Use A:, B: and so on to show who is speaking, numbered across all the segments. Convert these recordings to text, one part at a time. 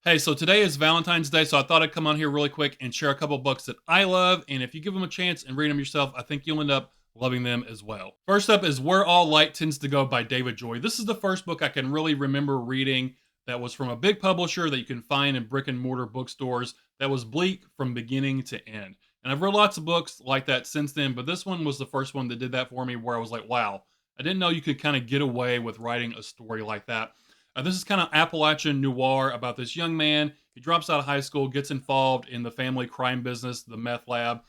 A: Hey, so today is Valentine's Day, so I thought I'd come on here really quick and share a couple books that I love. And if you give them a chance and read them yourself, I think you'll end up loving them as well. First up is Where All Light Tends to Go by David Joy. This is the first book I can really remember reading that was from a big publisher that you can find in brick and mortar bookstores that was bleak from beginning to end. And I've read lots of books like that since then, but this one was the first one that did that for me where I was like, wow, I didn't know you could kind of get away with writing a story like that. This is kind of Appalachian noir about this young man. He drops out of high school, gets involved in the family crime business, the meth lab,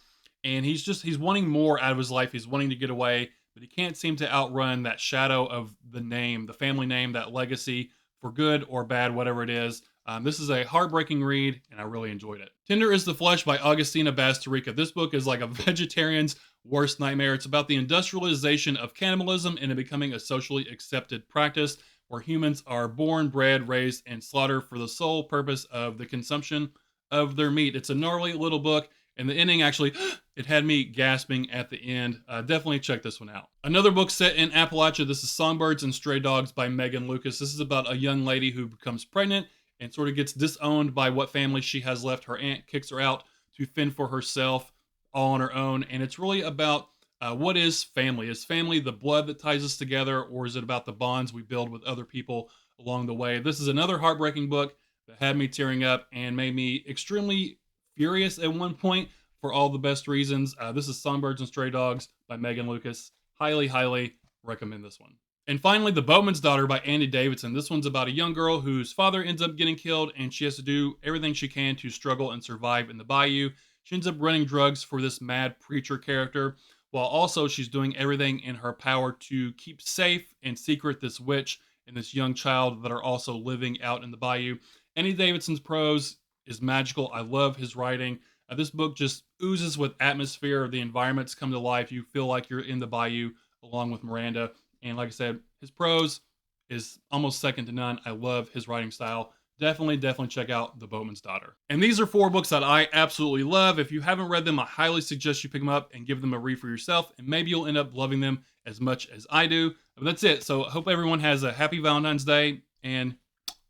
A: and he's wanting more out of his life. He's wanting to get away, but he can't seem to outrun that shadow of the name, the family name, that legacy, for good or bad, whatever it is. This is a heartbreaking read, and I really enjoyed it. Tender is the Flesh by Augustina Bastarrica. This book is like a vegetarian's worst nightmare. It's about the industrialization of cannibalism and it becoming a socially accepted practice where humans are born, bred, raised, and slaughtered for the sole purpose of the consumption of their meat. It's a gnarly little book, and the ending actually, it had me gasping at the end. Definitely check this one out. Another book set in Appalachia. This is Songbirds and Stray Dogs by Megan Lucas. This is about a young lady who becomes pregnant and sort of gets disowned by what family she has left. Her aunt kicks her out to fend for herself all on her own, and it's really about what is family? Is family the blood that ties us together, or is it about the bonds we build with other people along the way? This is another heartbreaking book that had me tearing up and made me extremely furious at one point for all the best reasons. This is Songbirds and Stray Dogs by Megan Lucas. Highly, highly recommend this one. And finally, The Boatman's Daughter by Andy Davidson. This one's about a young girl whose father ends up getting killed, and she has to do everything she can to struggle and survive in the bayou. She ends up running drugs for this mad preacher character, while also she's doing everything in her power to keep safe and secret this witch and this young child that are also living out in the bayou. Andy Davidson's prose is magical. I love his writing. This book just oozes with atmosphere. The environments come to life. You feel like you're in the bayou along with Miranda. And like I said, his prose is almost second to none. I love his writing style. Definitely check out The Boatman's Daughter. And these are four books that I absolutely love. If you haven't read them, I highly suggest you pick them up and give them a read for yourself, and maybe you'll end up loving them as much as I do. But that's it. So I hope everyone has a happy Valentine's Day, and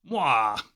A: mwah!